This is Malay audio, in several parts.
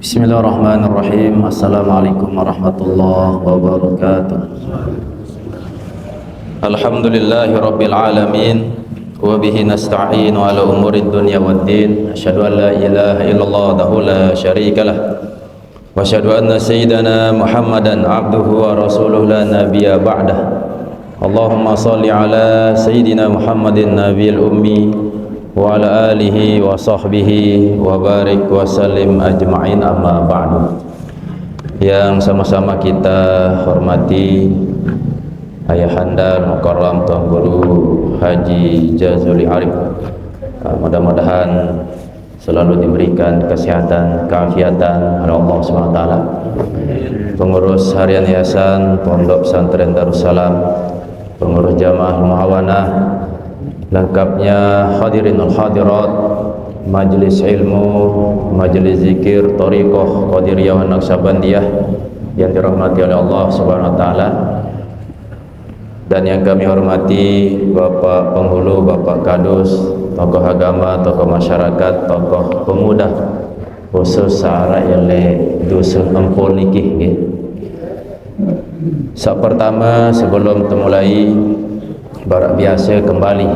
Bismillahirrahmanirrahim. Assalamualaikum warahmatullahi wabarakatuh. Alhamdulillahi rabbil alamin, wa bihi nasta'inu ala umurid dunya waddin. Asyhadu an la ilaha illallah wahdahu la syarikalah, wa asyhadu anna sayyidana Muhammadan abduhu wa rasuluhu la nabiyya ba'dah. Allahumma salli ala sayyidina Muhammadin nabiyil ummi wa ala alihi wa sahbihi wa barik wa sallim ajma'in, amma ba'du. Yang sama-sama kita hormati Ayahanda Mukarram Tuan Guru Haji Jazuli Arif, mudah-mudahan selalu diberikan kesehatan, keafiatan oleh Allah SWT. Pengurus harian yayasan Pondok Pesantren Darussalam, pengurus jamaah muawanah, lengkapnya hadirinul hadirat, majlis ilmu, majlis zikir, thariqah Qadiriyah wa Naqsabandiyah yang dirahmati oleh Allah Subhanahu wa taala, dan yang kami hormati Bapak penghulu, Bapak kadus, tokoh agama, tokoh masyarakat, tokoh pemuda, khusus sara ele dusun Empul niki. Pertama, sebelum temulai barak biasa kembali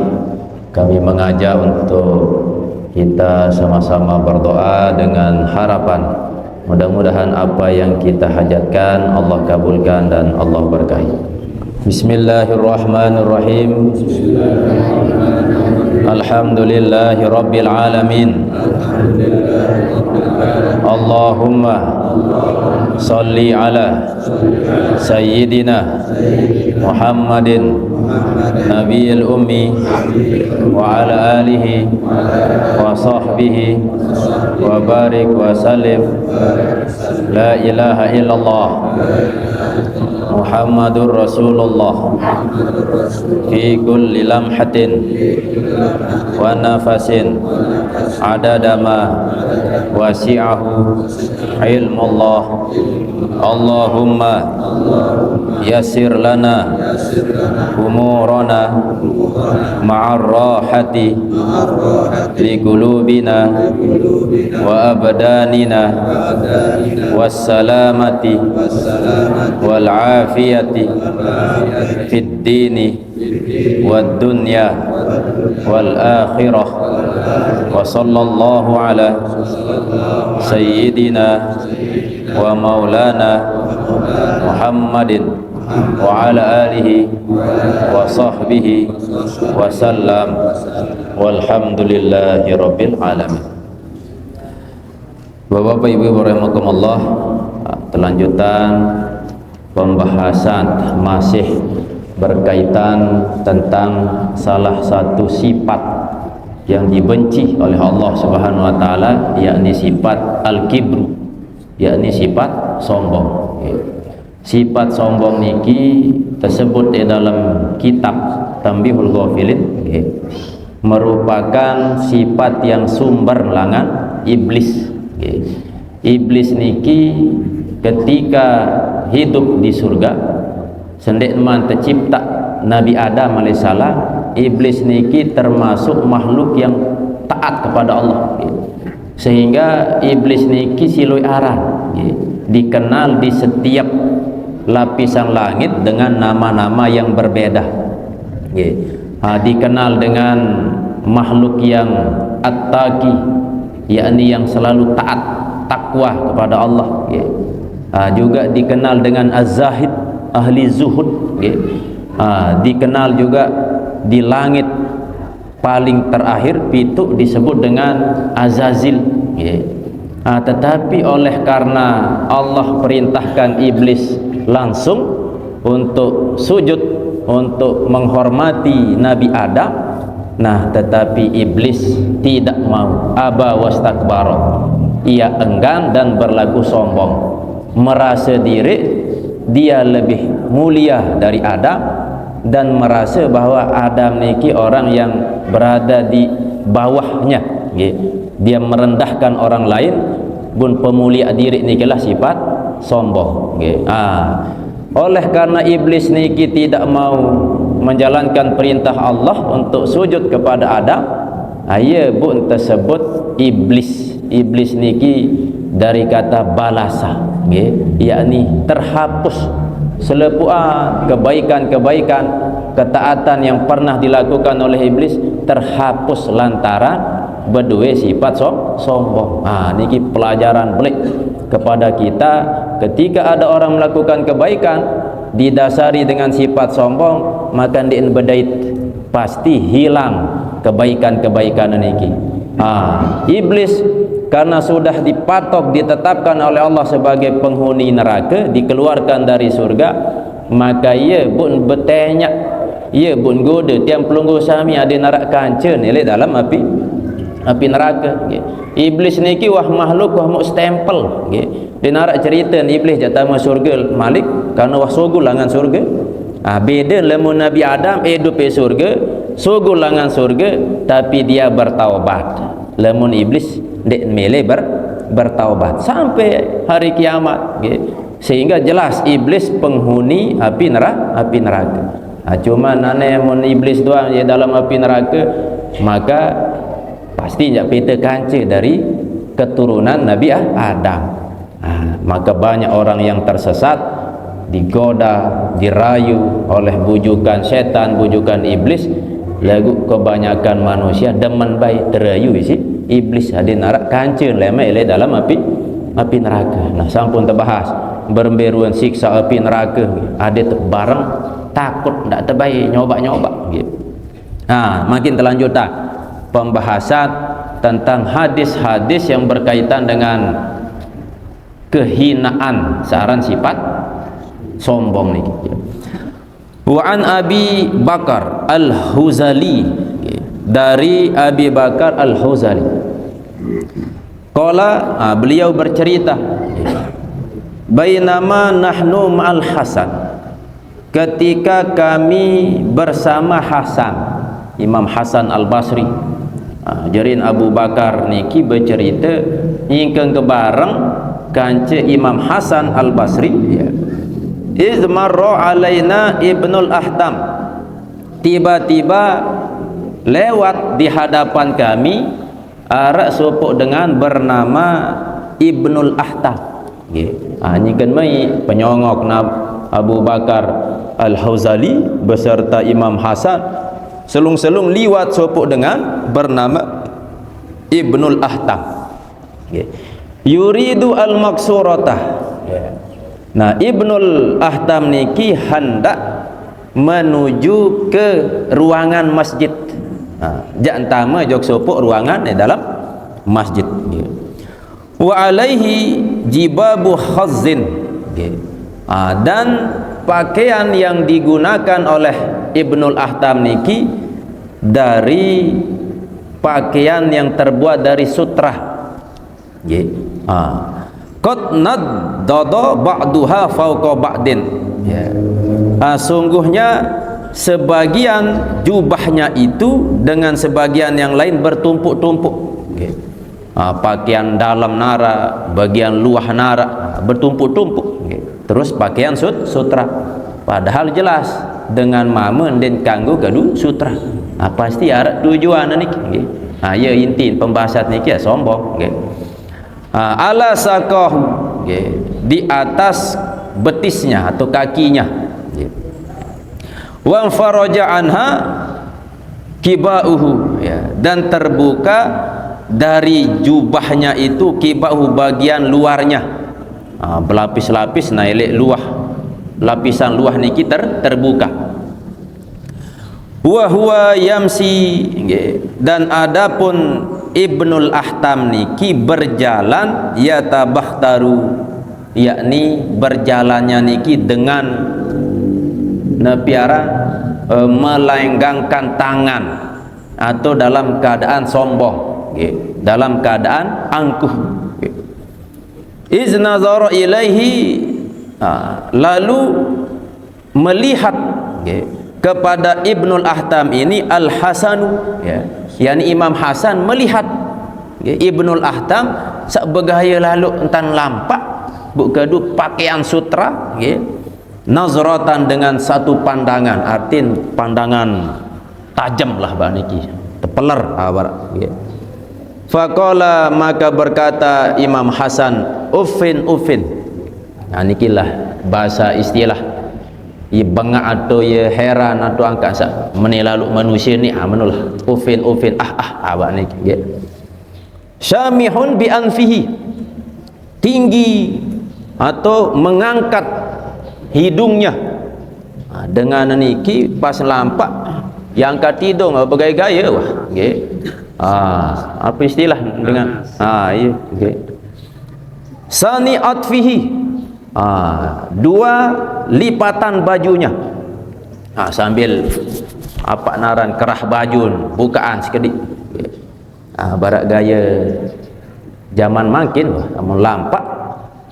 kami mengajak untuk kita sama-sama berdoa dengan harapan mudah-mudahan apa yang kita hajatkan Allah kabulkan dan Allah berkahi. Bismillahirrahmanirrahim. Alhamdulillahi rabbil alamin. Allahumma salli ala sayyidina Muhammadin nabiyil ummi wa ala alihi wa sahbihi wa barik wa sallim. La ilaha illallah Muhammadur Rasulullah fi kulli lamhatin wa nafasin adada ma wasi'ahu ilmullah. Allahumma yassir lana umurana ma'ar rahati li qulubina wa abdanina was salamati wal afiyati fid dini wad dunya wal akhirah. Wa sallallahu ala sayyidina wa maulana Muhammadin wa ala alihi wa sahbihi wa sallam, walhamdulillahi rabbil alamin. Bapak Ibu rahimakumullah, kelanjutan pembahasan masih berkaitan tentang salah satu sifat yang dibenci oleh Allah Subhanahu wa taala, yakni sifat al-kibru, yakni sifat sombong. Sifat sombong niki tersebut di dalam kitab Tanbihul Ghafilin, merupakan sifat yang sumber langan iblis. Iblis niki ketika hidup di surga sendek man tercipta Nabi Adam alaihissalam, iblis niki termasuk makhluk yang taat kepada Allah, sehingga iblis niki siloi aran, dikenal di setiap lapisan langit dengan nama-nama yang berbeda. Dikenal dengan makhluk yang at-taqi, yakni yang selalu taat, takwa kepada Allah. Juga dikenal dengan az-zahid, ahli zuhud. Dikenal juga di langit paling terakhir pitu disebut dengan Azazil. Tetapi oleh karena Allah perintahkan iblis langsung untuk sujud, untuk menghormati Nabi Adam, tetapi iblis tidak mau, aba wastakbara, ia enggan dan berlaku sombong, merasa diri dia lebih mulia dari Adam, dan merasa bahwa Adam niki orang yang berada di bawahnya. Dia merendahkan orang lain, pun pemulia diri nikilah sifat sombong. Oleh karena iblis niki tidak mau menjalankan perintah Allah untuk sujud kepada Adam, ia pun tersebut iblis. Iblis niki dari kata balasa, yakni terhapus selepuan kebaikan-kebaikan, ketaatan yang pernah dilakukan oleh iblis terhapus lantaran berdua sifat sombong. Niki pelajaran belik kepada kita. Ketika ada orang melakukan kebaikan didasari dengan sifat sombong, maka dia berdait pasti hilang kebaikan-kebaikan niki. Iblis karena sudah dipatok, ditetapkan oleh Allah sebagai penghuni neraka, dikeluarkan dari surga, maka ia pun bertanya, ia pun goda tiang pelunggu sami ada neraka kancen elek dalam api neraka. Iblis niki wah makhluk wah mustempel. Dia narak cerita iblis jatama surga Malik karena wah sogul langan surga. Beda lamun Nabi Adam hidup di surga, sogul langan surga tapi dia bertaubat. Lamun iblis dek mele bertaubat sampai hari kiamat. Sehingga jelas iblis penghuni api neraka. Cuma nane mun iblis doang ya dalam api neraka, maka pasti tidak pita kanca dari keturunan Nabi Adam. Maka banyak orang yang tersesat, digoda, dirayu oleh bujukan setan, bujukan iblis. Lagu kebanyakan manusia demen baik terayu isi iblis ada narak kanca lema ele dalam api neraka. Sampun terbahas berberuan siksa api neraka, ada bareng takut ndak terbaik nyoba gitu. Makin terlanjut pembahasan tentang hadis-hadis yang berkaitan dengan kehinaan saran sifat sombong nih. Wa an Abi Bakar Al-Huzali, dari Abi Bakar Al-Huzali qala, beliau bercerita, bainama nahnu ma'al Hasan, ketika kami bersama Hasan, Imam Hasan Al-Basri. Jarin Abu Bakar niki bercerita ingkang kebareng kanca Imam Hasan Al-Basri, iz marra alaina Ibnul Ahtam, tiba-tiba lewat di hadapan kami arak sopok dengan bernama Ibnul Ahtam. Ini kan mai penyongok Abu Bakar Al-Huzali beserta Imam Hasan selung-selung liwat sopok dengan bernama Ibnul Ahtam. Yuridu al-maksuratah. Ibnul Ahtam niki hendak menuju ke ruangan masjid. Jantama jok sopok ruangan di dalam masjid. Wa alaihi jibabu khazzin. Dan pakaian yang digunakan oleh Ibnul Ahtam niki dari pakaian yang terbuat dari sutra. Qad naddada ba'duha fawqa ba'din. Sungguhnya sebagian jubahnya itu dengan sebagian yang lain bertumpuk-tumpuk. Pakaian dalam nara, bagian luar nara bertumpuk-tumpuk. Terus pakaian sutra, padahal jelas dengan mamen dan kanggo kadu sutra. Pasti ada tujuan niki. Ya inti pembahasan niki sombong. Ala saqahu, di atas betisnya atau kakinya. Wa faraja anha kibauhu, dan terbuka dari jubahnya itu kibauhu, bagian luarnya, berlapis-lapis naik luah, lapisan luah niki terbuka. Wa huwa yamsi, dan adapun Ibnul Ahtam niki berjalan yatabakhtaru, yakni berjalannya niki dengan nepiara melenggangkan tangan atau dalam keadaan sombong, dalam keadaan angkuh. Iz nazara ilaihi, lalu melihat kepada Ibnul Ahtam ini Al-Hasanu, yakni Imam Hasan melihat Ibnul Ahtam sak bergaya lalu entan lampak bukadu pakaian sutra, nazratan dengan satu pandangan, artin pandangan tajam lah baniki tepeler awak. Faqala, maka berkata Imam Hasan, uffin uffin. Nah nikilah bahasa istilah ia bangga atau ia heran atau angkat sak menilalu manusia ni menulah uffin uffin abak ni ya. Syamihun bi anfihi, tinggi atau mengangkat hidungnya. Dengan niki pas lampak yang angkat hidung apa gaya-gaya wah nggih. Apa istilah dengan iya nggih. Sani atfihi, dua lipatan bajunya. Sambil apa naran kerah baju bukaan sekedik. Barak gaya zaman makin amun lampak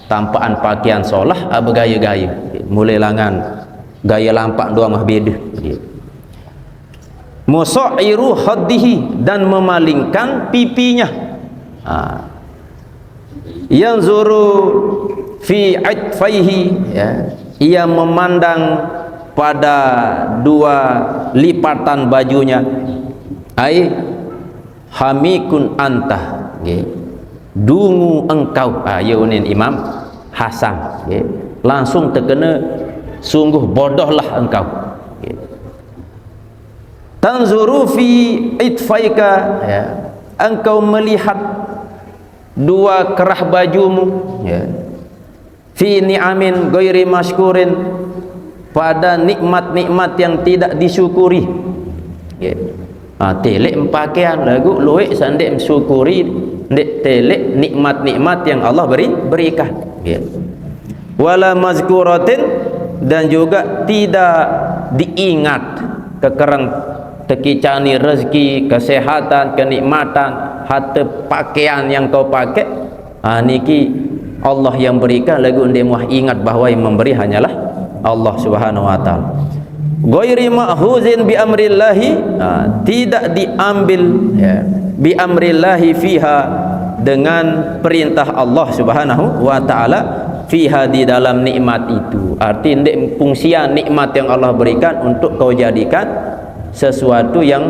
tampaan pakaian solah bergaya-gaya mulai langan gaya lampak dua mah beda. Musairu haddihi, dan memalingkan pipinya. Yanzuru fi atfaihi, ya, ia memandang pada dua lipatan bajunya. Ai hamikun anta, okay. Dungu engkau. Ya unin Imam Hasan, okay. Langsung terkena sungguh bodohlah engkau, okay. Tanzuru fi itfaika, ya, engkau melihat dua kerah bajumu, ya, fi ni'amin ghairi masykurin, pada nikmat-nikmat yang tidak disyukuri, ya. Telek pakaian lagu luik sandek mensyukuri ndek telek nikmat-nikmat yang Allah berikan, ya. Wala mazkuratin, dan juga tidak diingat kekerang tekicani rezeki, kesehatan, kenikmatan, harta pakaian yang kau pakai. Niki Allah yang berikan lagu ndek muah ingat bahawa yang memberi hanyalah Allah Subhanahu wa taala. Ghairi ma'khuzin bi amrillahi, tidak diambil, ya, bi amrillahi fiha, dengan perintah Allah Subhanahu wa taala, fiha, di dalam nikmat itu. Arti ndek fungsian nikmat yang Allah berikan untuk kau jadikan sesuatu yang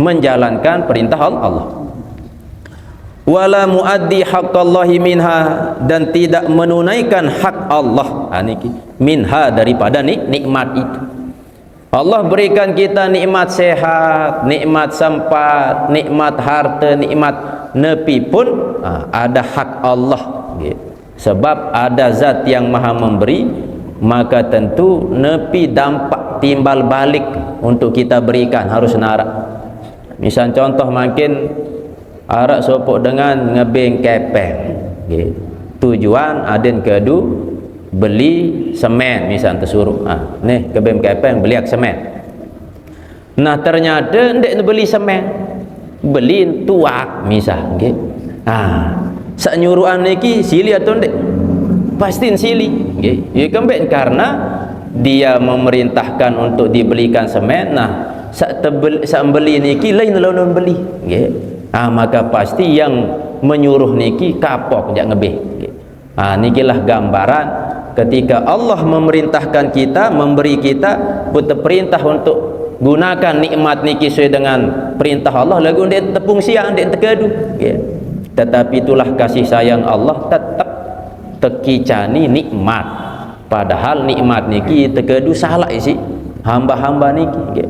menjalankan perintah Allah. Wala muaddi haqqallahi minha, dan tidak menunaikan hak Allah niki minha, daripada nikmat itu. Allah berikan kita nikmat sehat, nikmat sempat, nikmat harta, nikmat nepi pun ada hak Allah, gitu. Sebab ada zat yang maha memberi, maka tentu nepi dampak timbal balik untuk kita berikan harus narak. Misal contoh makin arak sopok dengan ngebeng kepeng, gitu. Tujuan aden kedu beli semen, misal tersuruh nih ke BEM KPN beli semen. Nah ternyata ndek beli semen, beli tuak misal nggih. Sak nyuruhan niki sili atau ndek? Pastiin sili nggih. Ya kembek karena dia memerintahkan untuk dibelikan semen. Nah sak beli niki lain lawan beli nggih. Maka pasti yang menyuruh niki kapok jak ngebeh nggih. Nikilah gambaran ketika Allah memerintahkan kita, memberi kita perintah untuk gunakan nikmat niki sesuai dengan perintah Allah, lagu ndek tepung siang ndek terkedu, ya. Tetapi itulah kasih sayang Allah, tetap tekicani nikmat, padahal nikmat niki terkedu salah isi hamba-hamba niki, ya.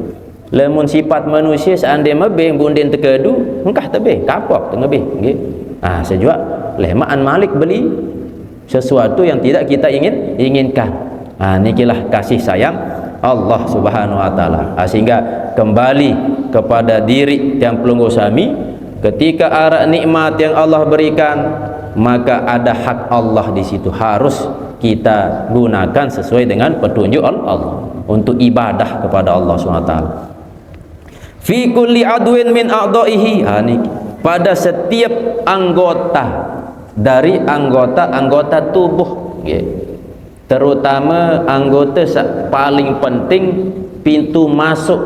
Lemun sifat manusia seandainya mebeng bunden terkedu engkah tebeh kapok tengebeh, ya. Sejak lehmaan Malik beli sesuatu yang tidak kita inginkan. Nikilah kasih sayang Allah Subhanahu wa taala. Sehingga kembali kepada diri yang pelunggu sami, ketika arak nikmat yang Allah berikan, maka ada hak Allah di situ, harus kita gunakan sesuai dengan petunjuk Allah untuk ibadah kepada Allah Subhanahu wa taala. Fi kulli adwin min a'dha'ihi, pada setiap anggota dari anggota-anggota tubuh, ya. Terutama anggota paling penting, pintu masuk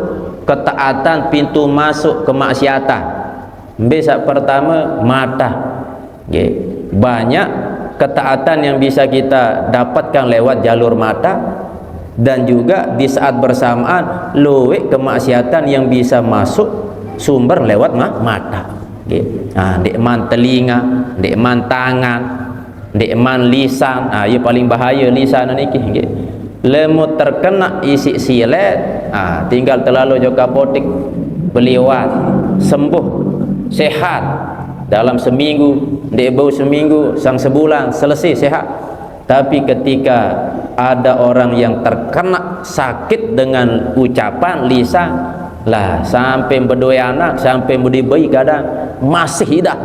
ketaatan, pintu masuk kemaksiatan. Besok pertama mata, ya. Banyak ketaatan yang bisa kita dapatkan lewat jalur mata, dan juga di saat bersamaan luwek kemaksiatan yang bisa masuk sumber lewat mata. nggih. Ndek man telinga, ndek man tangan, ndek man lisan. Ia paling bahaya lisan niki nggih. Lemut terkena isi silet, tinggal terlalu jo kapotik beliwat, sembuh, sehat dalam seminggu, ndek bau seminggu, sang sebulan selesai sehat. Tapi ketika ada orang yang terkena sakit dengan ucapan lisan, lah sampai berdua anak, sampai berdua kadang masih hidup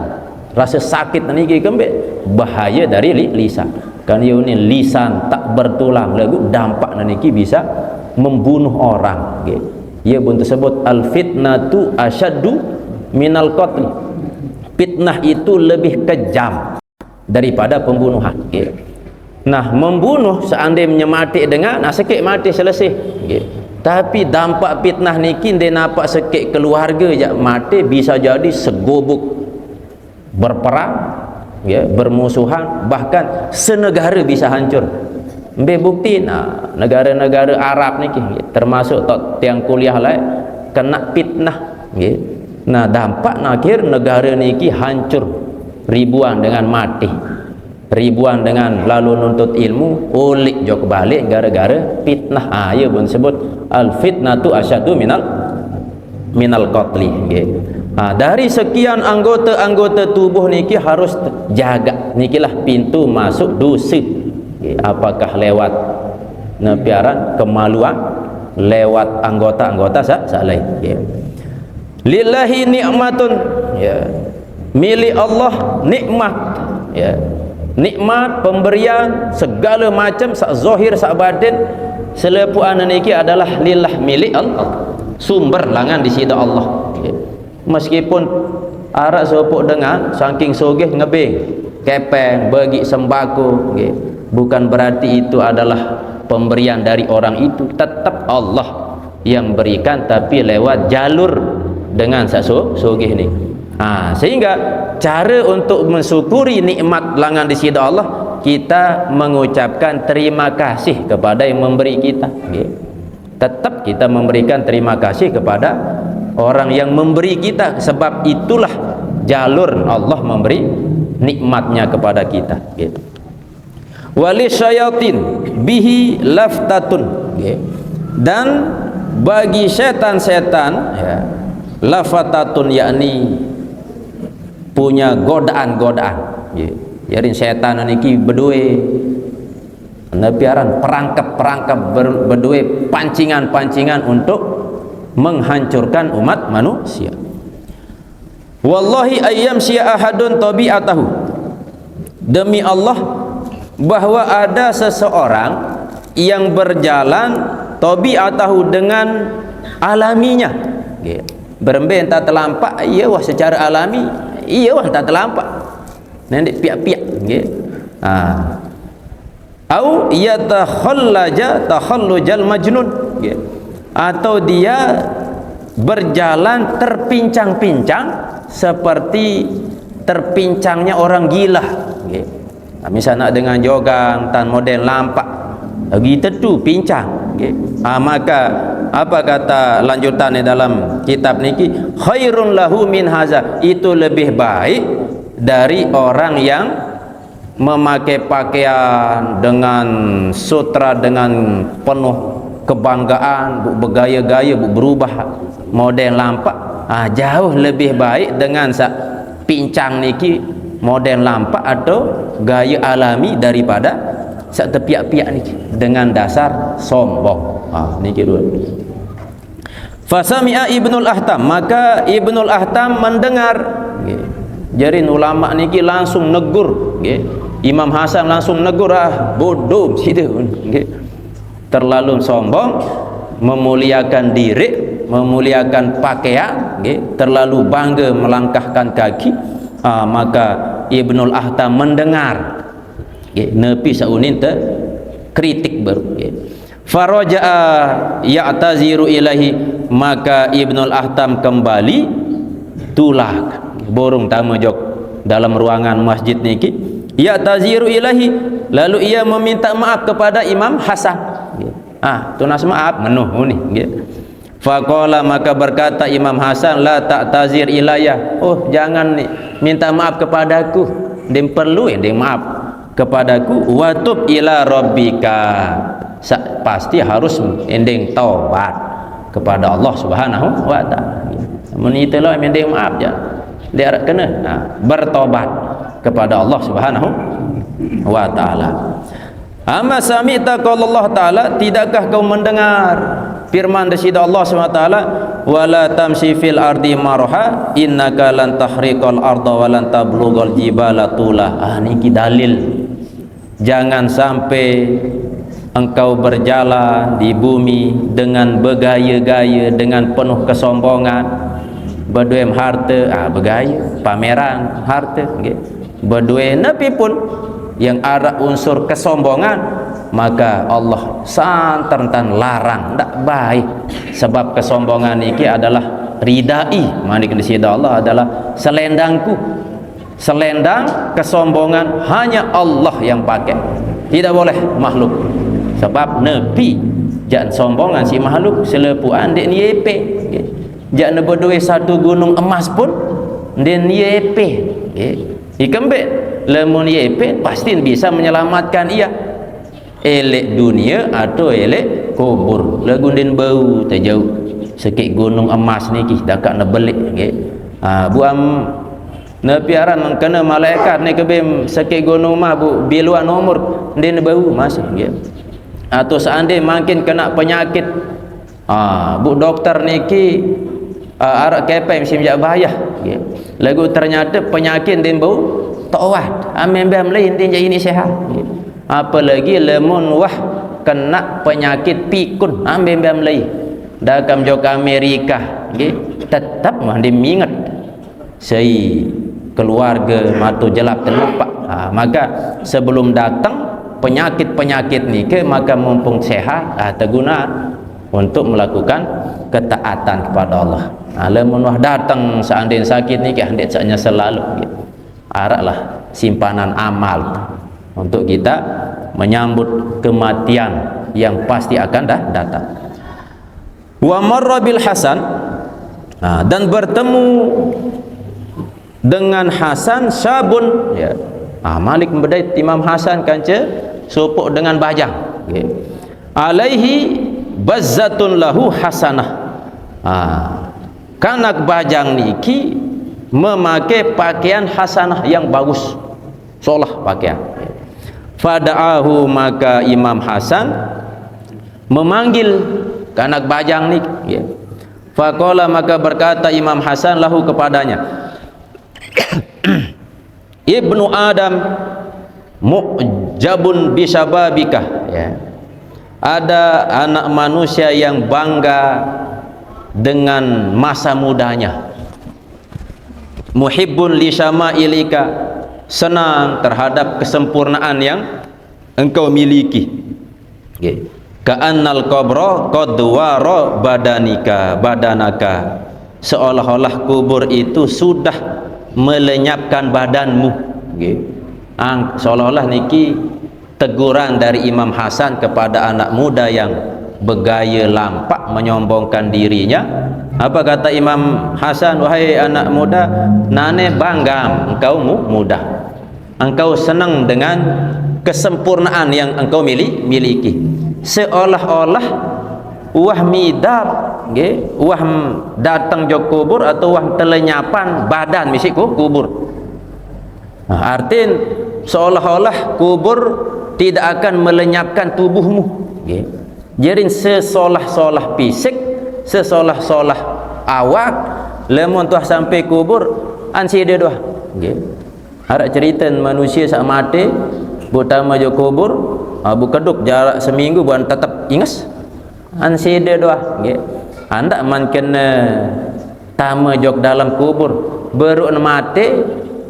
rasa sakit niki kembali bahaya dari lisan. Kan ini lisan tak bertulang lagu dampak niki bisa membunuh orang. Ia pun tersebut al fitnatu asyaddu minal qatl. Fitnah itu lebih kejam daripada pembunuhan. Nah, membunuh seandainya mati dengan sikit mati selesai. Tapi dampak fitnah niki dia nampak sikit keluarga je mati, bisa jadi segobuk berperang, bermusuhan, bahkan senegara bisa hancur. Bukti negara-negara Arab niki termasuk tiang kuliah lain kena fitnah. Nah, dampak akhir negara niki hancur, ribuan dengan mati, ribuan dengan lalu nuntut ilmu ulik jauh kebalik gara-gara fitnah. Ia pun sebut al fitnatu asyadu minal qatli. Dari sekian anggota-anggota tubuh niki harus jaga nikilah pintu masuk dosa. Apakah lewat nepiaran kemaluan, lewat anggota-anggota lain. Lillahi ni'matun, milik Allah nikmat, nikmat pemberian segala macam sak zahir sak batin selepuan niki adalah lillah, milik Allah, sumber langan di sisi Allah. Meskipun arak sopok dengan saking sogeh ngebeng kepeng bagi sembako, bukan berarti itu adalah pemberian dari orang itu, tetap Allah yang berikan tapi lewat jalur dengan sak sogeh ni. Sehingga cara untuk mensyukuri nikmat langan di sisi Allah, kita mengucapkan terima kasih kepada yang memberi kita. Tetap kita memberikan terima kasih kepada orang yang memberi kita, sebab itulah jalur Allah memberi nikmatnya kepada kita. Wali syayatin bihi laftatun, dan bagi setan-setan lafatatun, yakni punya godaan-godaan. Jadi setan niki berdua nepiaran perangkap-perangkap berdua pancingan-pancingan untuk menghancurkan umat manusia. Wallahi ayyam syi'a ahadun tabi'atahu, demi Allah bahwa ada seseorang yang berjalan tabi'atahu dengan alaminya. Berembe entah terlampak, iya wah secara alami, iya wah entah terlampak. Nanti piak-piak. Au yatakhallaja takhallujal majnun, atau dia berjalan terpincang-pincang seperti terpincangnya orang gila. Misalnya dengan jogang tan model lampak lagi tentu pincang. Maka apa kata lanjutannya dalam kitab niki, khairun lahu min haza, itu lebih baik dari orang yang memakai pakaian dengan sutra dengan penuh kebanggaan, bergaya-gaya, berubah model lampak. Jauh lebih baik dengan pincang niki model lampak atau gaya alami daripada tepiak-piak niki dengan dasar sombong. Niki dulu. Fasami'a Ibnul Ahtam, maka Ibnul Ahtam mendengar. Jadi ulama niki langsung negur. Imam Hasan langsung negur, bodoh situ. Terlalu sombong, memuliakan diri, memuliakan pakaian, terlalu bangga melangkahkan kaki. Maka Ibnul Ahtam mendengar, nepi saunin te kritik baru. Faraja'a ya'taziru ilahi, maka Ibnul Ahtam kembali tulak borong tamu jok dalam ruangan masjid niki, ya'taziru ilahi, lalu ia meminta maaf kepada Imam Hasan. Tunas maaf menuh ni. Faqala, maka berkata Imam Hasan, la ta'tazir ilayah, oh jangan minta maaf kepadaku, dia perlu dia maaf kepadaku. Wa tub ila rabbika, pasti harus ending taubat kepada Allah Subhanahu wa taala. Mun itulah ending maaf je dia kena bertobat kepada Allah Subhanahu wa taala. Amma sami'ta qala Allah taala, tidakkah kau mendengar firman dari Allah SWT, wala tamshi fil ardi marha innaka lan tahriqal arda wa lan tablughal jibala tula. Niki dalil, jangan sampai engkau berjalan di bumi dengan bergaya-gaya, dengan penuh kesombongan, berduem harta, bergaya, pameran harta, berduem nabi pun yang ada unsur kesombongan, maka Allah santertan larang, tak baik. Sebab kesombongan ini adalah ridai, manik di sini Allah adalah selendangku. Selendang kesombongan hanya Allah yang pakai, tidak boleh makhluk. Sebab Nabi jangan sombongan si makhluk selepuan dia niepe. Jangan berdua satu gunung emas pun dia niepe. Ikembet lemun yepe pasti bisa menyelamatkan ia. Elek dunia atau elek kubur, lagundin bau terjauh sikit gunung emas ni ki dekat nak belik buam nepiaran kena malaikat ni kebim sikit gunung mah bu biluan umur din bau masih atau seandainya makin kena penyakit bu dokter ni ki arak kepai mesti menjak bahaya lagu ternyata penyakit din bau tawat ambil lain din jadi ini sehat. Apalagi lemun wah kena penyakit pikun ambil lagi dakam jok Amerika tetap mah dimingat sei keluarga matu jelap terlupa. Maka sebelum datang penyakit-penyakit ni maka mumpung sehat terguna untuk melakukan ketaatan kepada Allah. Lemun wah datang seandainya sakit ni hendak saknya selalu araklah simpanan amal untuk kita menyambut kematian yang pasti akan datang. Wa marra bil Hasan, dan bertemu dengan Hasan sabun Malik membedai Imam Hasan kanca supuk dengan bajang alaihi bazzatun lahu hasanah. Kanak bajang niki memakai pakaian hasanah yang bagus, seolah pakaian. Fada'ahu, maka Imam Hasan memanggil kanak bajang ni. Faqala, maka berkata Imam Hasan lahu kepadanya, Ibnu Adam mu'jabun bisababika. Ada anak manusia yang bangga dengan masa mudanya. Muhibbun li syama'ilika, senang terhadap kesempurnaan yang engkau miliki. Ka'annal qabra qad wara badanaka, seolah-olah kubur itu sudah melenyapkan badanmu. Seolah-olah niki teguran dari Imam Hasan kepada anak muda yang bergaya lampak menyombongkan dirinya. Apa kata Imam Hasan? Wahai anak muda, nane bangga engkau muda, engkau senang dengan kesempurnaan yang engkau miliki. Seolah-olah wah midar wah datang jok kubur atau wah telenyapan badan misi kubur. Artin seolah-olah kubur tidak akan melenyapkan tubuhmu. Jadi sesolah-solah fisik, sesolah-solah awak, lemun tuah sampai kubur ansi dia doa. Ada cerita manusia sak mati butama jo kubur, bu keduk jarak seminggu buan tetap ingas ansi dia doa. Anda man kena tama jok dalam kubur baru mati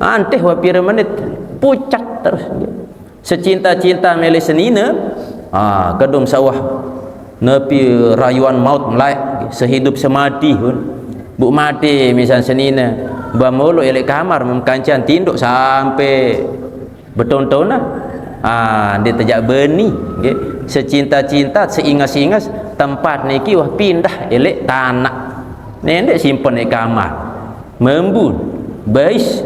anteh wa pira menit pucak terus. Secinta-cinta mele senina kedum sawah nepi rayuan maut melai sehidup semati pun bu mati misal senina bamolo elek kamar memkancan tinduk sampai bertahun-tahun dia terjak beni secinta-cinta seingas-ingas tempat niki wah pindah elek tanah nendek simpan di kamar membun bais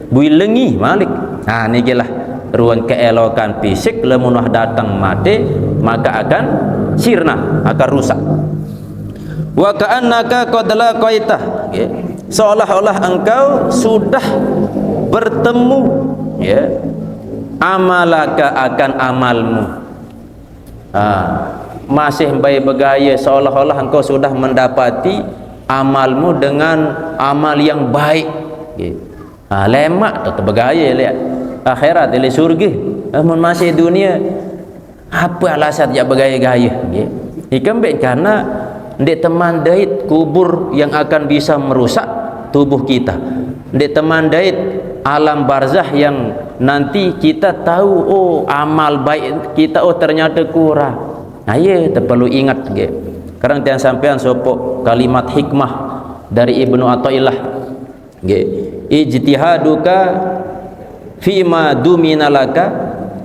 bui lengi malik. Niki lah ruang keelokan fisik. Lamun wah datang mati maka akan sirna, akan rusak. Wa ka'annaka qad laqaitah, seolah-olah engkau sudah bertemu amalaka akan amalmu. Masih baik bergaya seolah-olah engkau sudah mendapati amalmu dengan amal yang baik. Lemak tu bergaya lihat akhirat di surga. Namun masih dunia apa alasan dia bergaya-gaya? Ikan baik karena ndek teman dait kubur yang akan bisa merusak tubuh kita. Ndek teman dait alam barzah yang nanti kita tahu oh amal baik kita oh ternyata kurang. Ya perlu ingat Karang tiang sampean sopok kalimat hikmah dari Ibnu Athaillah. Ijtihaduka fima duminalaka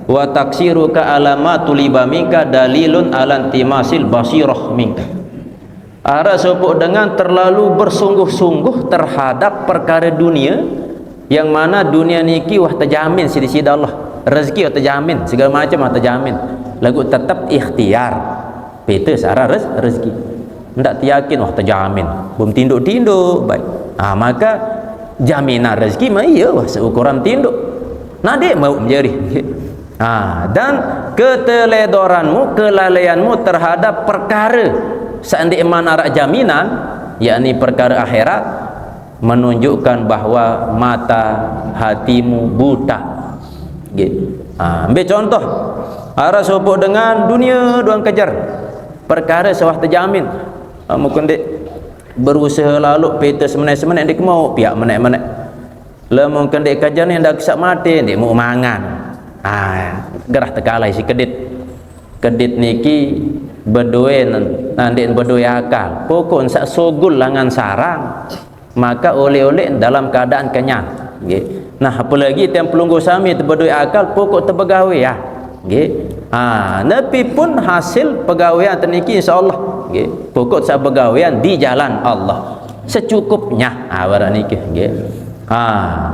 wa taksiruka alama tuliba minka dalilun ala intimasil basirah minka. Ara sopok dengan terlalu bersungguh-sungguh terhadap perkara dunia, yang mana dunia niki wah terjamin di sisi Allah, rezeki wah terjamin, segala macam wah terjamin. Lagu tetap ikhtiar peta sara rezeki ndak yakin wah terjamin belum tinduk-tinduk baik. Maka jaminan rezeki mah iya wah seukuran tinduk nade mau menjadi. Dan keteledoranmu, kelalaianmu terhadap perkara seandainya mana arah jaminan, yakni perkara akhirat, menunjukkan bahwa mata hatimu buta. Ambil contoh, arah sopok dengan dunia doang kejar perkara sewah terjamin. Mungkin dek berusaha lalu peta semenai-semenai dek mau pihak menek-menek. Lah mungkin dek kejar ni dah kesak mati dek mau mangan. Gerah terkalai si kedit niki berdoa nanti berdoa akal pokok sak sogul langan sarang maka oleh-oleh dalam keadaan kenyang. Nah apalagi yang pelunggu sami berdoa akal pokok terbegawe ya. Nabi pun hasil pegawaian terniki insyaallah pokok sak pegawaian di jalan Allah secukupnya. Barang niki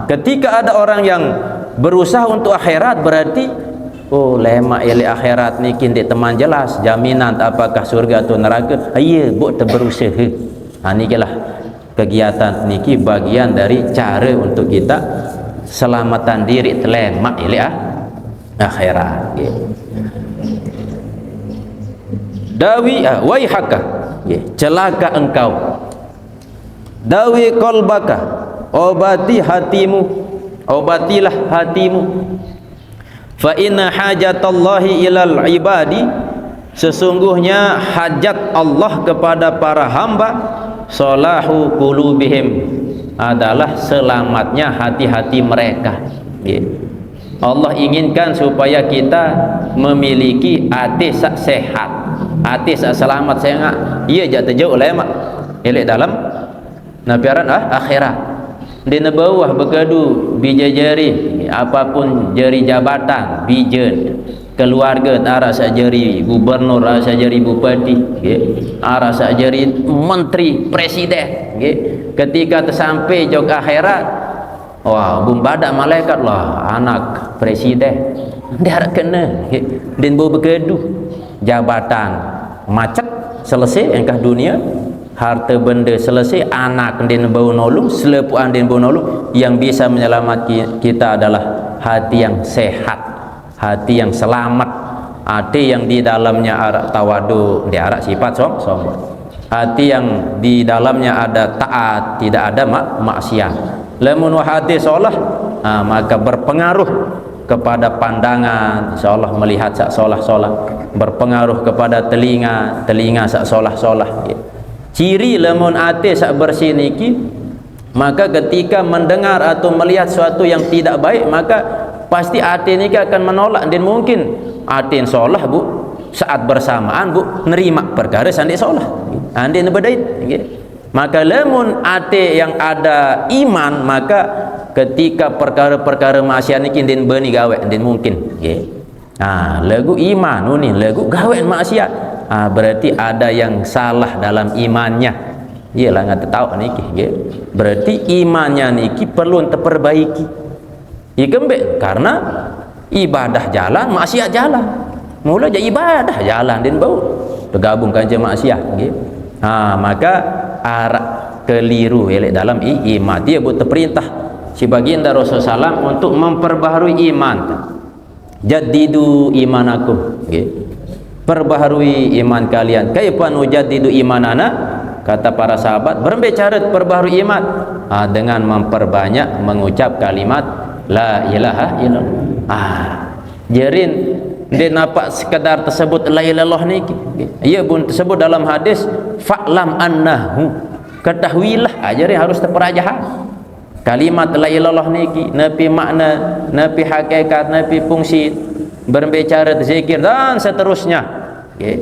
ketika ada orang yang berusaha untuk akhirat, berarti oh lemak ele akhirat niki ndek teman jelas jaminan apakah surga atau neraka. Iya buat berusaha. Nikilah kegiatan niki bagian dari cara untuk kita selamatan diri telemak ele akhirat. Dawi waihaka, celaka engkau. Dawi qalbaka, obati hatimu, obatilah hatimu. Fa inna hajatallahi ilal ibadi, sesungguhnya hajat Allah kepada para hamba, salahu qulubihim, adalah selamatnya hati-hati mereka. Allah inginkan supaya kita memiliki hati sak sehat, hati sak selamat sehat. Ia jatuh jauh lemak elek dalam nabiaran akhirat. Di bawah bergaduh bijajari apapun jari jabatan bijen keluarga arah sajari gubernur, arah sajari bupati, arah sajari menteri presiden. Ketika tersampai jog akhirat, wah bumbadak malaikat lah anak presiden dia harap kena dan bergaduh jabatan macet selesai engkah dunia, harta benda selesai, anak den bau nolong, selepuan den bau nolong. Yang bisa menyelamatkan kita adalah hati yang sehat, hati yang selamat, hati yang di dalamnya ada tawadu, dia ada sifat sombong, hati yang di dalamnya ada taat, tidak ada maksiat. Lamun hati solah, maka berpengaruh kepada pandangan, insyaallah melihat sak solah-solah, berpengaruh kepada telinga sak solah-solah. Ciri lamun ate sak bersih niki, maka ketika mendengar atau melihat sesuatu yang tidak baik, maka pasti ate niki akan menolak. Dan mungkin ate solah bu saat bersamaan bu nerima perkara sandi solah ande nebadait. Maka lamun ate yang ada iman, maka ketika perkara-perkara maksiat niki den beni gawe den mungkin lagu iman ni lagu gawe maksiat berarti ada yang salah dalam imannya. Iyalah ngata tahu niki nggih. Berarti imannya niki perlu terperbaiki. Ya kembek karena ibadah jalan, maksiat jalan. Mula je ibadah jalan din bau tergabungkan je maksiat nggih. Maka arah keliru elok dalam iman. Dia buat perintah si baginda Rasulullah SAW untuk memperbaharui iman. Jaddidu imanakum nggih. Perbaharui iman kalian. Kaifa nujaddidu imanana? Kata para sahabat, berbicara perbaharui iman dengan memperbanyak mengucap kalimat la ilaha illallah. Jerin dia nampak sekadar tersebut la ilaha illallah ni. Ia pun tersebut dalam hadis fa'lam annahu, ketahuilah jadi harus terperajahan kalimat la ilaha illallah ni napi makna, napi hakikat, napi fungsi, berbicara zikir dan seterusnya.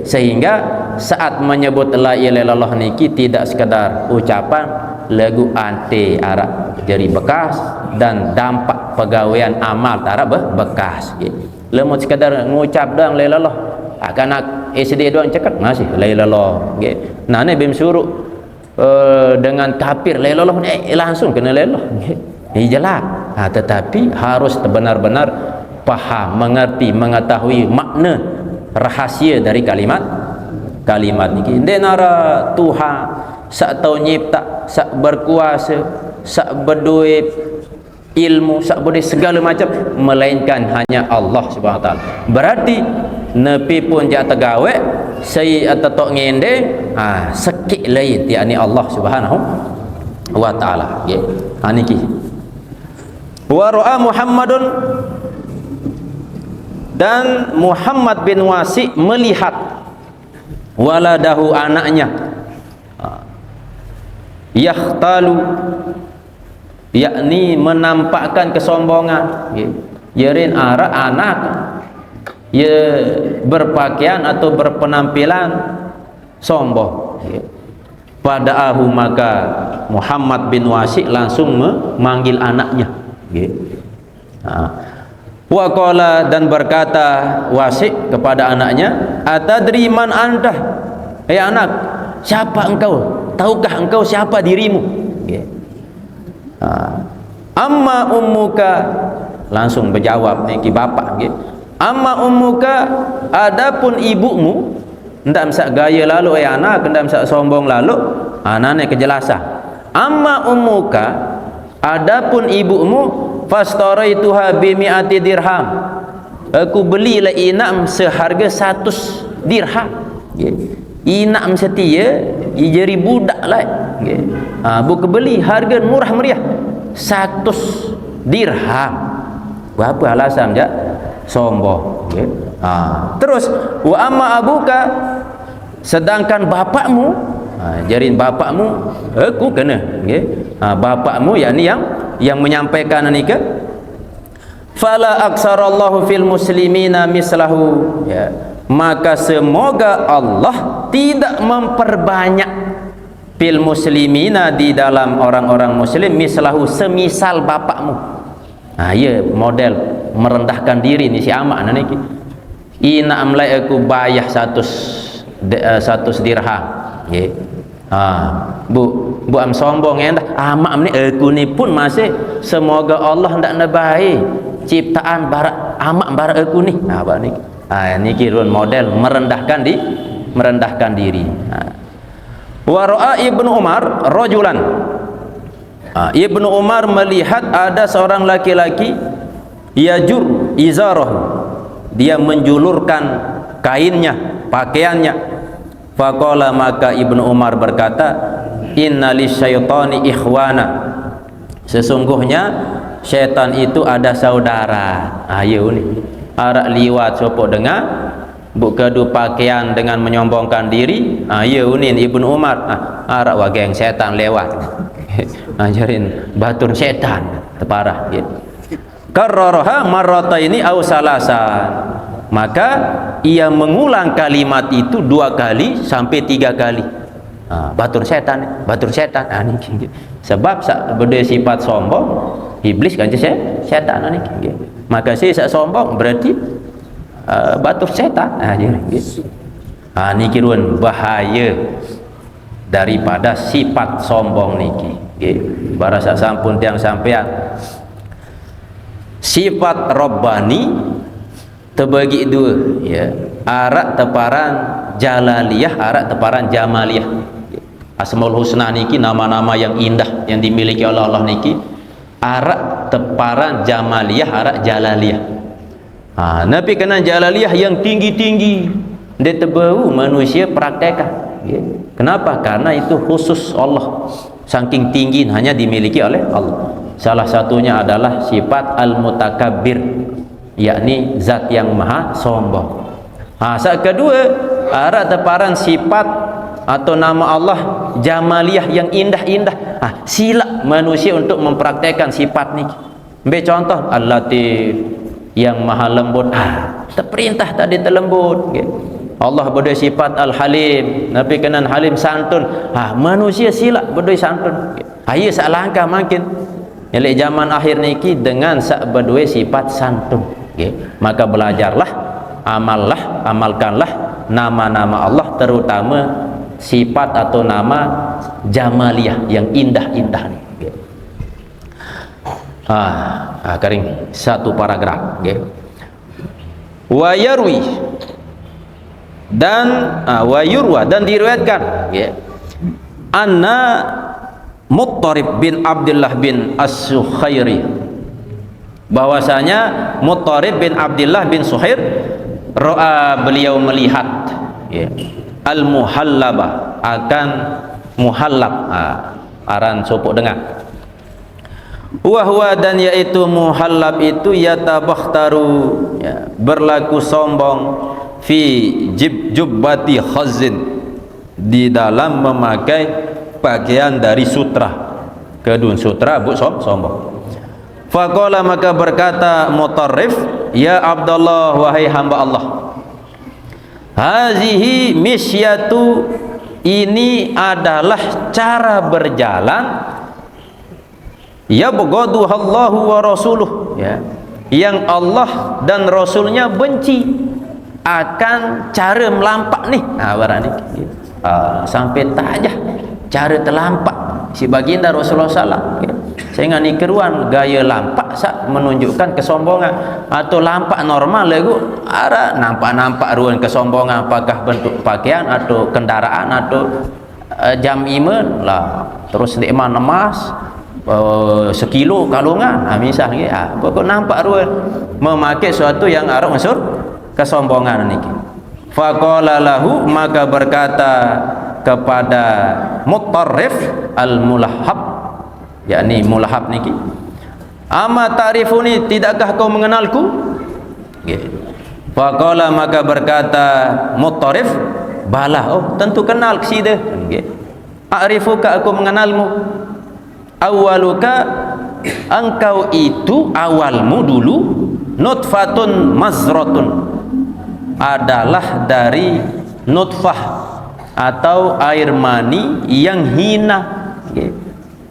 Sehingga saat menyebut la ilaha illallah niki tidak sekadar ucapan lagu anti arak jadi bekas dan dampak pegawaian amal tarak bekas. Lemut sekadar mengucap doang la ilaha illallah, anak SD doang cakap masih la ilaha illallah. Nah ni bim suruh dengan kafir la ilaha illallah langsung kena la ilaha illallah. Ini jelas. Tetapi harus benar-benar paham, mengerti, mengetahui makna rahasia dari kalimat niki. Dia nara Tuhan sak tahu nyipta, sak berkuasa, sak berduit ilmu, sak boleh segala macam, melainkan hanya Allah Subhanahu wa taala. Berarti nepi pun jak tegawe saya atau tok ngende sekik lain yakni Allah Subhanahu wa taala. Niki. Wa ra'a Muhammadun, dan Muhammad bin Wasi melihat waladahu anaknya yakhtalu, yakni menampakkan kesombongan. Yerin arak anak ye berpakaian atau berpenampilan sombong. Padaahu, maka Muhammad bin Wasi langsung memanggil anaknya. Wa qala, dan berkata Wasi kepada anaknya, atadri man anta, anak, siapa engkau? Tahukah engkau siapa dirimu? Amma ummuka, langsung berjawab niki bapak. Amma ummuka, adapun ibumu, ndak msak gaya lalu anak, ndak msak sombong lalu. Anane kejelasan. Amma ummuka, adapun ibumu, fastaraituha bimi'ati dirham, aku belilah inam seharga 100 dirham. Inam setia jadi budak lah. Bukan beli harga murah meriah 100 dirham. Berapa alasan je? Sombong. Terus wa amma abuka, sedangkan bapakmu, jarin bapakmu aku kena. Bapakmu yakni yang menyampaikan nikah, fala aksarallahu fil muslimina mislahu, maka semoga Allah tidak memperbanyak fil muslimina, di dalam orang-orang muslim, mislahu, semisal bapakmu. Ya model merendahkan diri ni si amak niki. Ina amlai aku bayah 100 dirham. Bu am sombong dah amak ni aku ni pun masih semoga Allah ndak nabai ciptaan barak amak barak aku ni. Niki run model merendahkan diri. Wa ra'a Ibnu Umar rajulan, Ibnu Umar melihat ada seorang laki-laki yajur izarahu, dia menjulurkan kainnya, pakaiannya. Faqala, maka Ibnu Umar berkata, inna lisyaitani ikhwana, sesungguhnya syaitan itu ada saudara. Ayo ni arak liwat sopok dengar bukadu pakaian dengan menyombongkan diri. Ayo ni Ibnu Umar arak wageng syaitan lewat. Ajarin batun syaitan terparah. Karraraha marrataini aw salasan, maka ia mengulang kalimat itu 2 kali sampai 3 kali. Batur setan. Sebab berdua sifat sombong, iblis kan setan ni. Maka saya sombong berarti batur setan. Niki ruan bahaya daripada sifat sombong niki. Nggih, barasa sampun tiang sampean sifat Rabbani terbagi dua, ya. Arak teparan Jalaliyah, arak teparan Jamaliyah. Asmaul Husna niki nama-nama yang indah yang dimiliki oleh Allah niki. Arak teparan Jamaliyah, arak Jalaliyah. Nabi kena Jalaliyah yang tinggi-tinggi. Dia terbau manusia praktekkan. Ya. Kenapa? Karena itu khusus Allah. Saking tinggi hanya dimiliki oleh Allah. Salah satunya adalah sifat al-mutakabbir, yakni zat yang maha sombong. Saat kedua, arak teparan sifat atau nama Allah Jamaliyah yang indah-indah. Sila manusia untuk mempraktekkan sifat ni. Ambil contoh Al-Latif yang maha lembut. Terperintah tadi terlembut. Okay. Allah berdua sifat Al-Halim, Nabi kenan Halim santun. Manusia sila berdua santun. Ayah salangkah makin. Yang zaman akhir niki dengan sak berdua sifat santun. Okay. Maka belajarlah, amalkanlah nama-nama Allah, terutama sifat atau nama Jamaliyah yang indah-indah ni. Okay. Kering satu paragraf. Okay. Wa yarwi dan wa yurwa dan diriwayatkan, ya, anna Muttarib bin Abdullah bin As-Sukhairi, bahwasanya Muttarib bin Abdullah bin Sukhair beliau melihat, ya, al-muhallaba akan muhallab, aran sopok dengar. Wahwa dan yaitu muhallab itu yatabakhtaru, ya, berlaku sombong fi jubbati khazin, di dalam memakai pakaian dari sutra. Kedun sutra bu sombong. Faqala maka berkata Mutarrif, ya Abdullah, wahai hamba Allah, hazihi misyatu, ini adalah cara berjalan, yabghadu Allahu wa rasuluh, ya, yang Allah dan Rasulnya benci akan cara melampak ni. Barang ni sampai tak aja cara terlampak si baginda Rasulullah SAW. Sehingga ni keruan gaya lampak sak menunjukkan kesombongan, atau lampak normal lagu ada nampak-nampak ruan kesombongan, apakah bentuk pakaian atau kendaraan atau jam iman lah, terus nikmat emas sekilo kalungan, misalnya pokok nampak ruan memakai sesuatu yang ada unsur kesombongan niki. Faqala lahu, maka berkata kepada Muttarrif al-mulahhab, yakni mulahhab niki, ama ta'rifuni, tidakkah kau mengenalku? Faqala, maka berkata Muttarrif, bala, tentu kenal kesida. A'rifuka, aku mengenalmu. Awaluka, engkau itu awalmu dulu, nutfatun mazratun, adalah dari nutfah atau air mani yang hina.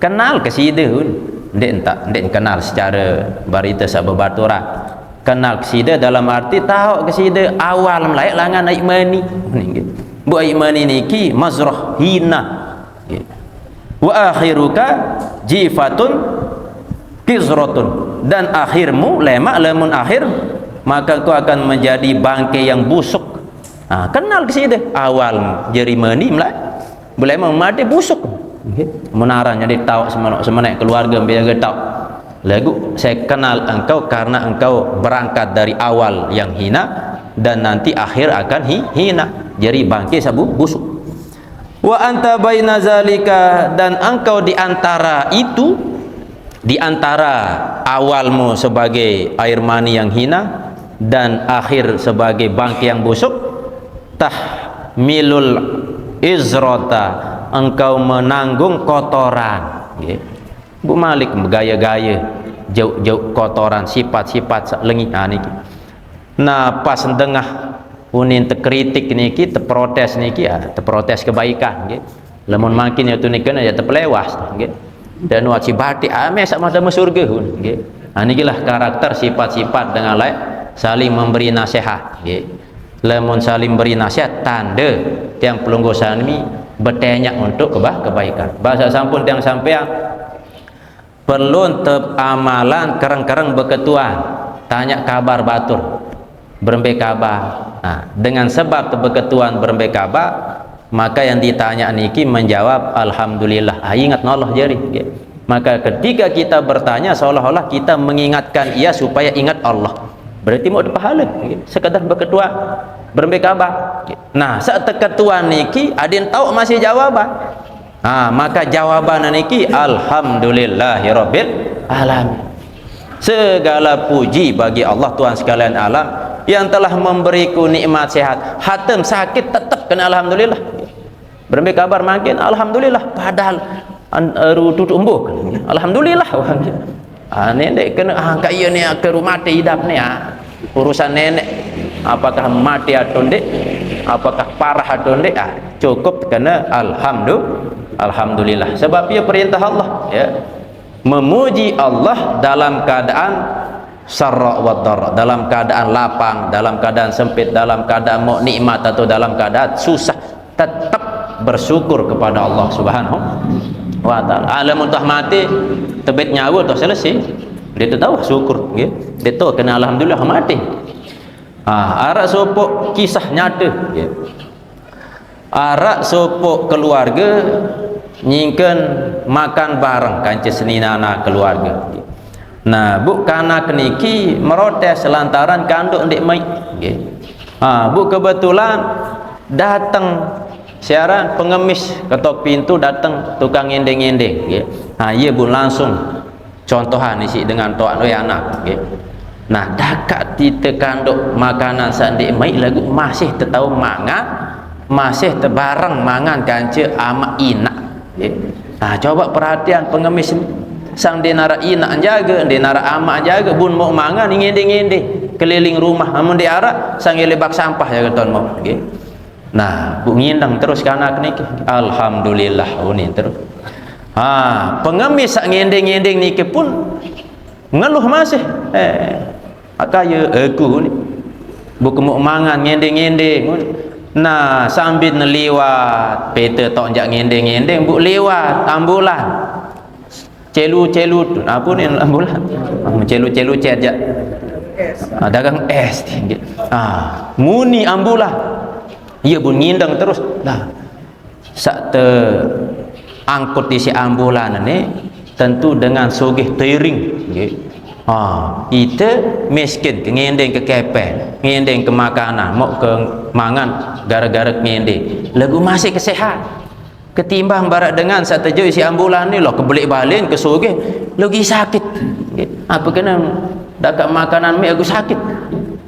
Kenal kesida ndek kenal secara barita sababaturan. Kenal kesida dalam arti tahu kesida awal melayak langan air mani. Bu air mani niki mazrah hina. Wa akhiruka jifatun qizratun, dan akhirmu lemak lemun akhir, maka kau akan menjadi bangkai yang busuk. Kenal kesida awal jeri mani mulai boleh memadi busuk. Menaran jadi tahu semenek keluarga biar tahu lagu saya kenal engkau karena engkau berangkat dari awal yang hina dan nanti akhir akan hina, jadi bangkai sabu busuk. Wa anta baina zalika, dan engkau di antara itu, di antara awalmu sebagai air mani yang hina dan akhir sebagai bangkai yang busuk, tahmilul izrota, engkau menanggung kotoran. Bu Malik bergaya-gaya jauh-jauh kotoran, sifat-sifat lengi niki. Nah pas tengah unin terkritik niki, terprotes niki, terprotes kebaikan nggih. Lamun makin itu niki ya terpelewas nggih. Dan wajib batik ame sak mata surga nggih. Niki lah karakter sifat-sifat dengan lain saling memberi nasihat nggih. lamun saling beri nasihat tanda tiang pelunggu sami bertanya untuk kebaikan. Bahasa sampun tiang sampean perlu amalan kereng-kereng berketuan, tanya kabar batur berembe kabar. Nah, dengan sebab berketuan berembe kabar, maka yang ditanya niki menjawab alhamdulillah. Ingat Allah jari. Maka ketika kita bertanya seolah-olah kita mengingatkan ia supaya ingat Allah. Berarti mau pahala sekadar berketua berembe kabar. Nah, saat ketua niki ada yang tahu masih jawaban. Maka jawaban niki alhamdulillahirabbil alamin. Segala puji bagi Allah Tuhan sekalian alam yang telah memberiku nikmat sehat. Hatem sakit tetap kena alhamdulillah. Berembe kabar makin alhamdulillah, padahal tutup umbuh alhamdulillah. Nenek kena kaya ni ke rumah hidup ni urusan nenek apakah mati atau ndik, apakah parah atau ndik, cukup kena alhamdulillah. Sebab ia perintah Allah ya, memuji Allah dalam keadaan sarra wa dharra, dalam keadaan lapang, dalam keadaan sempit, dalam keadaan mau nikmat atau dalam keadaan susah, tetap bersyukur kepada Allah Subhanahu wa taala. Alam untah mati tebet nyawa tu selesai, dia tu tahu syukur nggih, dia tahu kena alhamdulillah mati. Arak sopok kisah nyata nggih. Arak sopok keluarga nyingken makan bareng kanci seninana keluarga. Nah, bu kanak niki merotes lantaran kanduk ndik mai nggih. Bu kebetulan datang siaran pengemis ketok pintu, datang tukang ngendeng-ngendeng nggih. Iya bu langsung contohan isi dengan toan oi anak nggih. Nah, dakat ditekanduk makanan sandik mai lagu masih tetau mangan, masih tebareng mangan kanci ama ina nggih. Nah, coba perhatian pengemis sang denara ina jaga, denara ama jaga, bun mau mangan ngendeng-ngendeng keliling rumah, amun di arah sang lebak sampah jaga ton mau nggih. Nah, bu ngindang terus ke anak niki alhamdulillah unin terus. Pengemis sak ngendeng-ngendeng niki pun ngeluh masih kaya aku ni bu kemuk mangan ngendeng-ngendeng. Nah, sambil neliwat peta tok jak ngendeng-ngendeng bu lewat ambulan celu-celu apa ni ambulan celu-celu cet jak dagang es tinggi. Muni ambulan ia pun ngindang terus lah. Sak angkut isi ambulan ni tentu dengan sugih teiring nggih. Kita miskin ngendeng ke kepel, ngendeng ke makanan, mau ke mangan gara-gara ngendeng. Lagu masih kesehat. Ketimbang barak dengan sak tejo isi ambulan ni loh kebelik balik ke sugih lagi sakit. Apa kena dakat makanan mi aku sakit.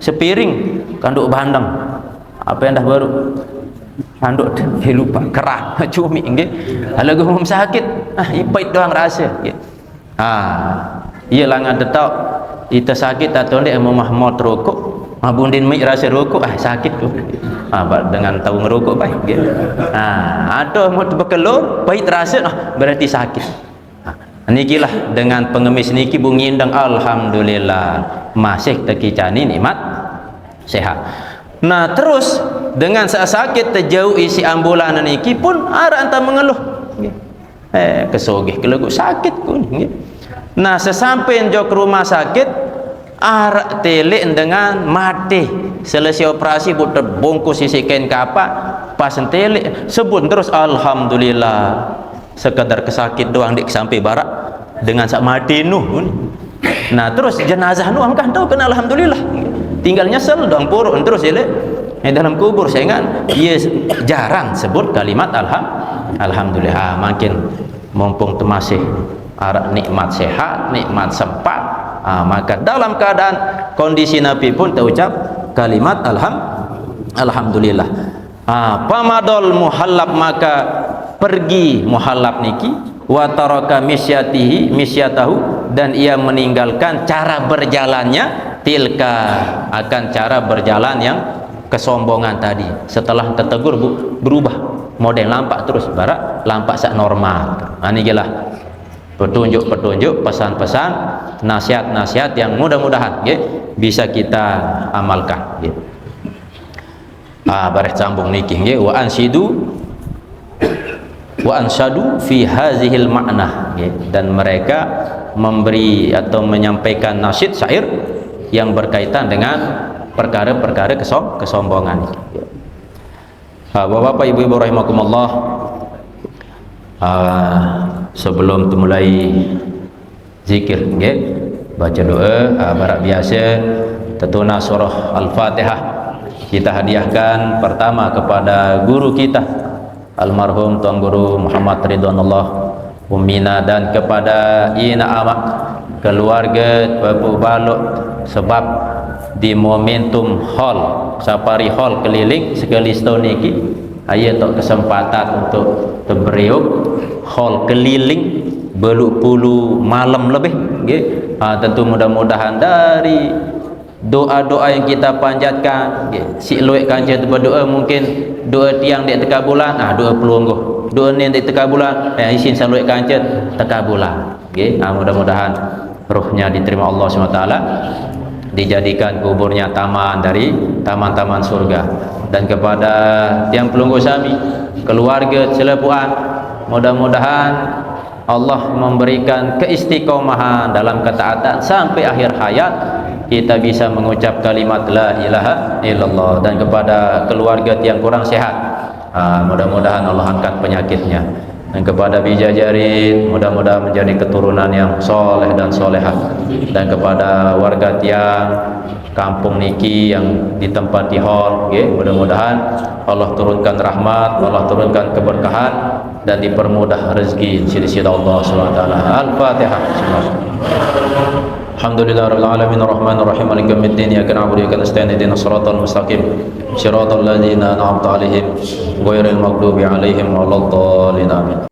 Sepiring kanduk bandeng. Apa yang dah baru handuk lupa kerah cumi nggih. Lagu hum sakit ipait doang rasa nggih. Iya langan detak kita sakit atau ndak memahmot rokok bundin mi rasa rokok sakit tu. Dengan tahu ngerokok baik nggih. Ada mau berkelur pahit rasa berarti sakit. Nikilah dengan pengemis niki bu ngindang alhamdulillah masih tekicani nikmat sehat. Nah, terus dengan saat sakit terjauh isi ambulan niki pun arah anta mengeluh kesogih kelegu sakit pun nggih. Nah, sesampai jo ke rumah sakit arah telek dengan mati selesai operasi bu terbungkus isi kain kapak pas telek sebut terus alhamdulillah sekadar kesakit doang dik sampai barak dengan sak mati nuh. Nah, terus jenazah nuh kan tahu kena alhamdulillah tinggal nyesel doang puruk terus ya dalam kubur. Saya ingat dia jarang sebut kalimat alhamdulillah. Makin mumpung masih nikmat sehat, nikmat sempat, maka dalam keadaan kondisi Nabi pun terucap kalimat alhamdulillah. Pamadol muhallab maka pergi muhallab niki wa taraka misyatahu dan ia meninggalkan cara berjalannya tilka akan cara berjalan yang kesombongan tadi. Setelah tertegur berubah model lampak terus barak lampak sak normal. Ini jelah petunjuk-petunjuk, pesan-pesan, nasihat-nasihat yang mudah-mudahan bisa kita amalkan. Bareh sambung niki nggih, wa ansyadu fi hazihil makna, dan mereka memberi atau menyampaikan nasyid syair yang berkaitan dengan perkara-perkara kesombongan. Bapak-bapak, ibu-ibu rahimakumullah, sebelum mulai zikir baca doa barak biasa tetuna surah Al-Fatihah kita hadiahkan pertama kepada guru kita almarhum Tuan Guru Muhammad Ridwanullah Ummina, dan kepada ina amak keluarga Bapak Balok, sebab di momentum hall safari hall keliling sekali setahun ini ayat tak kesempatan untuk terberiuk hall keliling beluk puluh malam lebih tentu mudah-mudahan dari doa-doa yang kita panjatkan si luik kanca berdoa, mungkin doa tiang di tekabulan doa pelungguh, doa ni di tekabulan isin saluik kanca tekabulan. Mudah-mudahan rohnya diterima Allah SWT, dijadikan kuburnya taman dari taman-taman surga. Dan kepada tiang pelungguh sami, keluarga selepuan, mudah-mudahan Allah memberikan keistiqomahan dalam ketaatan sampai akhir hayat, kita bisa mengucap kalimat la ilaha illallah. Dan kepada keluarga yang kurang sehat, mudah-mudahan Allah angkat penyakitnya. Dan kepada Bijajarin, mudah-mudahan menjadi keturunan yang soleh dan solehah. Dan kepada warga tiang kampung niki yang ditempati hall, mudah-mudahan Allah turunkan rahmat, Allah turunkan keberkahan, dan dipermudah rezeki sisi Allah SWT. Al-Fatihah. Alhamdulillahirabbil alamin arrahmanir rahim maliki yaumiddin iyyaka na'budu wa iyyaka nasta'in ihdinas siratal mustaqim siratal ladzina an'amta 'alaihim ghairil maghdubi 'alaihim waladdallin amin.